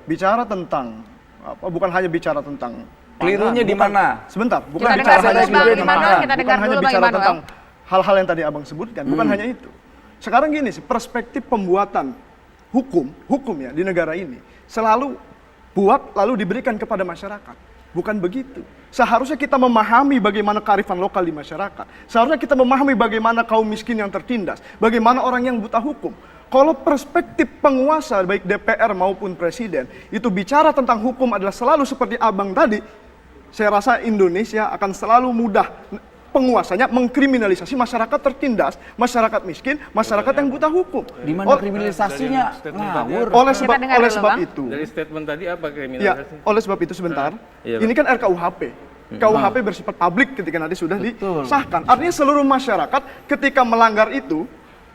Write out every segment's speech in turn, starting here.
bicara tentang bukan hanya bicara tentang kelirunya di mana? Sebentar, bukan Kita bicara dengar hanya dulu, Bang Immanuel, kita bukan dengar hanya dulu, Bang bicara Immanuel. tentang hal-hal yang tadi Abang sebutkan, bukan hanya itu. Sekarang gini sih, perspektif pembuatan hukum ya di negara ini selalu buat lalu diberikan kepada masyarakat. Bukan begitu. Seharusnya kita memahami bagaimana kearifan lokal di masyarakat. Seharusnya kita memahami bagaimana kaum miskin yang tertindas, bagaimana orang yang buta hukum. Kalau perspektif penguasa baik DPR maupun presiden itu bicara tentang hukum adalah selalu seperti Abang tadi, saya rasa Indonesia akan selalu mudah penguasanya mengkriminalisasi masyarakat tertindas, masyarakat miskin, masyarakat yang buta hukum. Di mana kriminalisasinya ngawur. Oleh Kita sebab dulu, itu. Dari statement tadi apa Ya, kriminalisasi? oleh sebab itu sebentar. Iya, Ini kan RKUHP. KUHP bersifat publik ketika nanti sudah disahkan. Artinya seluruh masyarakat ketika melanggar itu,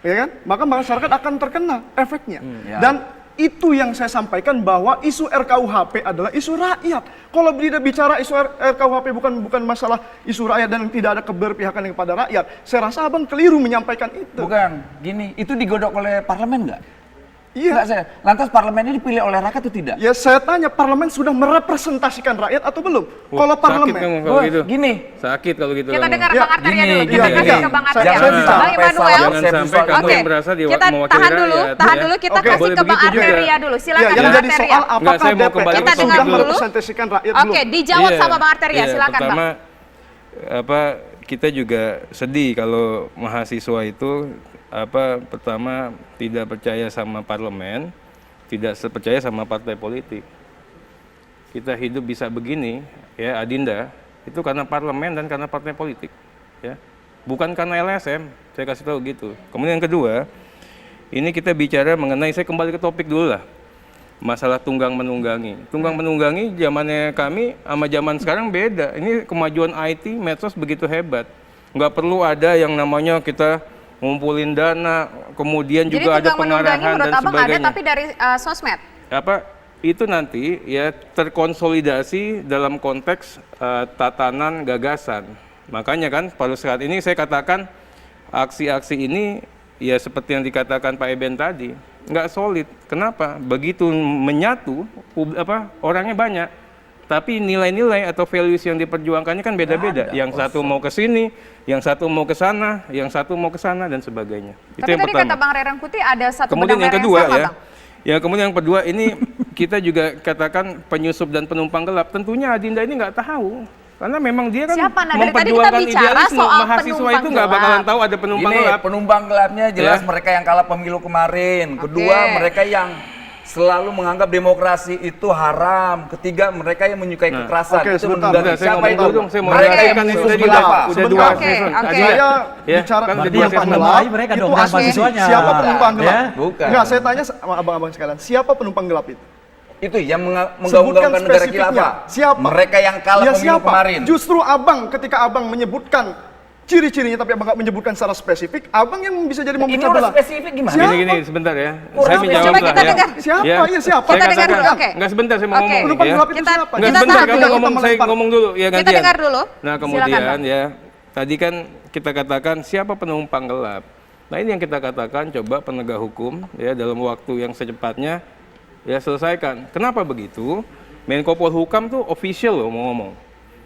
ya kan, maka masyarakat akan terkena efeknya. Dan itu yang saya sampaikan bahwa isu RKUHP adalah isu rakyat. Kalau tidak bicara isu RKUHP bukan masalah isu rakyat dan tidak ada keberpihakan kepada rakyat, saya rasa Abang keliru menyampaikan itu. Bukan, gini, itu digodok oleh parlemen nggak? Iya. Nggak, lantas parlemen ini dipilih oleh rakyat atau tidak? Ya saya tanya, parlemen sudah merepresentasikan rakyat atau belum? Kalau parlemen, kalau gitu. Gini, Sakit kalau gitu. Kita kamu. dengar Ya, Bang Arteria gini, dulu. Kita gini, kasih gini. ke Bang Saya Arteria. bicara. Bang Immanuel. Jangan sampai kamu Oke, yang merasa kita mewakili tahan dulu, rakyat, tahan ya. dulu. Kita Oke, kasih boleh ke Bang begitu juga. Arteria dulu. Silakan yang Bang jadi Arteria. soal Enggak, apakah saya mau DPR kembali Kita sudah dengar dulu. merepresentasikan rakyat belum? Oke, dijawab Iya, sama Bang Arteria. iya, Silakan Bang. pertama, kita juga sedih kalau mahasiswa itu pertama tidak percaya sama parlemen, tidak percaya sama partai politik. Kita hidup bisa begini, ya Adinda, itu karena parlemen dan karena partai politik, ya. Bukan karena LSM, saya kasih tahu gitu. Kemudian yang kedua, ini kita bicara mengenai, saya kembali ke topik dulu lah. Masalah tunggang menunggangi. Tunggang menunggangi zamannya kami sama zaman sekarang beda. Ini kemajuan IT, medsos begitu hebat. Nggak perlu ada yang namanya kita ngumpulin dana, kemudian Jadi juga ada tunggang menunggangi pengarahan menurut dan Abang ada sebagainya. tapi dari sosmed. Itu nanti ya terkonsolidasi dalam konteks tatanan gagasan. Makanya kan pada saat ini saya katakan aksi-aksi ini ya seperti yang dikatakan Pak Eben tadi, nggak solid. Kenapa? Begitu menyatu, orangnya banyak. Tapi nilai-nilai atau values yang diperjuangkannya kan beda-beda. Yang satu mau ke sini, yang satu mau ke sana, yang satu mau ke sana dan sebagainya. Itu Tapi yang tadi pertama. kata Bang Rerangkuti ada satu Kemudian benang yang merah kedua sama, ya. Bang. Ya, kemudian yang kedua ini kita juga katakan penyusup dan penumpang gelap. Tentunya Adinda ini nggak tahu. Karena memang dia kan Siapa? Nah, dari tadi kita memperjuangkan bicara idealisme. soal Mahasiswa penumpang itu nggak gelap. bakalan tahu ada penumpang gini, gelap. penumpang gelapnya jelas Ya. mereka yang kalah pemilu kemarin. Kedua, Oke. mereka yang selalu menganggap demokrasi itu haram. Ketiga, mereka yang menyukai kekerasan. Oke, Itu sebentar. menunggangi. Saya siapa ngomong itu? dulu dong, saya mau Mereka menjelaskan yang ini musuh tadi gelap. udah dua Oke, season. oke. Adinda, Saya ya, bicara kan penumpang udah dua season. gelap, mereka itu dong asli. mahasiswanya. Siapa penumpang gelap? Ya. Bukan. Enggak, saya tanya sama abang-abang sekalian, siapa penumpang gelap itu? Itu yang Sebutkan menggaung-gaungkan negara spesifiknya. khilafah. Siapa? Mereka yang kalah Ya, pemilu siapa? kemarin. Justru abang ketika abang menyebutkan ciri-cirinya tapi abang nggak menyebutkan secara spesifik, abang yang bisa jadi Ini memecah udah belah. spesifik gimana? Siapa? Gini sebentar ya. Kurang Saya apa? menjawab Coba lah kita ya. dengar. Siapa? Ya. Iya, siapa? Saya Kita dengar katakan, dulu, oke. Nggak sebentar saya mau Oke. ngomong. Penumpang ya. gelap itu Kita- siapa? Nggak kita sebentar, tahan kamu dulu. ngomong, saya ngomong dulu ya Kita gantian. dengar dulu. Nah Silakan, kemudian Bang. ya, tadi kan kita katakan siapa penumpang gelap. Nah ini yang kita katakan coba penegak hukum ya dalam waktu yang secepatnya ya selesaikan. Kenapa begitu? Menko Polhukam tuh official loh mau ngomong.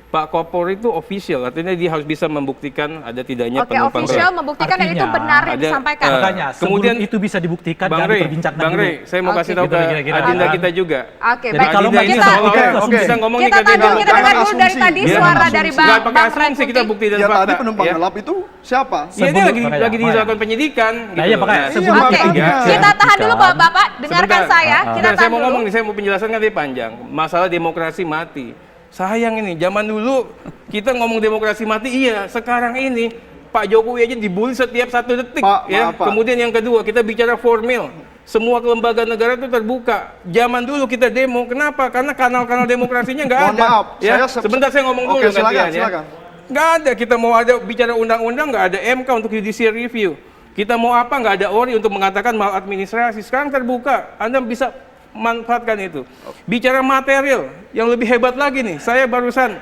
Pak Kopor itu official, artinya dia harus bisa membuktikan ada tidaknya Oke, penumpang official gelap. membuktikan dan itu Artinya, benar yang ada, disampaikan. Makanya kemudian sebelum itu bisa dibuktikan Bang dan Rey, diperbincangkan Bang dulu. Rey, saya mau Oke. kasih tahu Gitu, ke kira-kira, Adinda kan? kita juga. Oke, Jadi baik. kalau Adinda ini ini kita seolah-olah oke. bisa ngomong kita nih ke tahan dulu, Adinda. kita dengar dulu dari asumsi. tadi Dia suara asumsi. dari Nggak Bang pakai asumsi, Rerangkuti. kita bukti dan Ya fakta. tadi penumpang ya. gelap itu siapa? Iya, dia Sebelum- lagi makanya. dilakukan penyidikan. Nah, iya, makanya. Nah, Sebelum Oke, itu ya. kita tahan dulu Bapak-bapak, dengarkan Sebentar. saya. Kita Saya tahan mau dulu. ngomong nih, saya mau penjelasan nanti panjang. Masalah demokrasi mati. Sayang ini, zaman dulu kita ngomong demokrasi mati, iya. Sekarang ini Pak Jokowi aja dibully setiap 1 detik. Pak, Ya. maaf, Pak. Kemudian yang kedua, kita bicara formil. Semua lembaga negara itu terbuka. Zaman dulu kita demo, kenapa? Karena kanal-kanal demokrasinya nggak Mohon ada. maaf, Ya. saya Sebentar saya ngomong dulu Oke, silakan, gantian, ya. silakan. Nggak ada, kita mau ada bicara undang-undang, nggak ada MK untuk judicial review. Kita mau apa, nggak ada ORI untuk mengatakan maladministrasi. Sekarang terbuka, Anda bisa manfaatkan itu. Bicara material, yang lebih hebat lagi nih, saya barusan,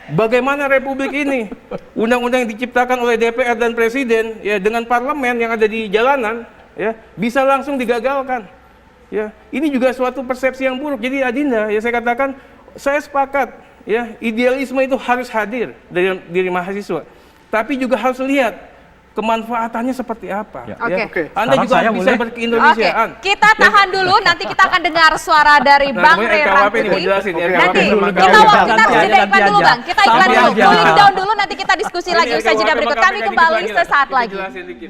bagaimana republik ini, undang-undang yang diciptakan oleh DPR dan Presiden, ya dengan parlemen yang ada di jalanan, ya bisa langsung digagalkan. Ya, ini juga suatu persepsi yang buruk. Jadi Adinda, ya saya katakan, saya sepakat, ya idealisme itu harus hadir dari diri mahasiswa. Tapi juga harus lihat kemanfaatannya seperti apa. Ya. Ya. Oke. Anda Sekarang juga saya harus bisa boleh? berkeindonesiaan. Oke, kita tahan dulu. Nanti kita akan dengar suara dari Nah, Bang kemudian Ray RKUHP ini mau Rangkuti. jelasin. Oke, RKUHP Nanti sama kita KUHP. harus Nanti jeda aja, iklan dulu, nanti Bang. aja. Kita iklan Sampai dulu. aja. Cooling down dulu, nanti kita diskusi lagi Ini usai jeda RKUHP berikut. sama Kami KPK kembali dikit lagi lah. sesaat Kita lagi. jelasin dikit.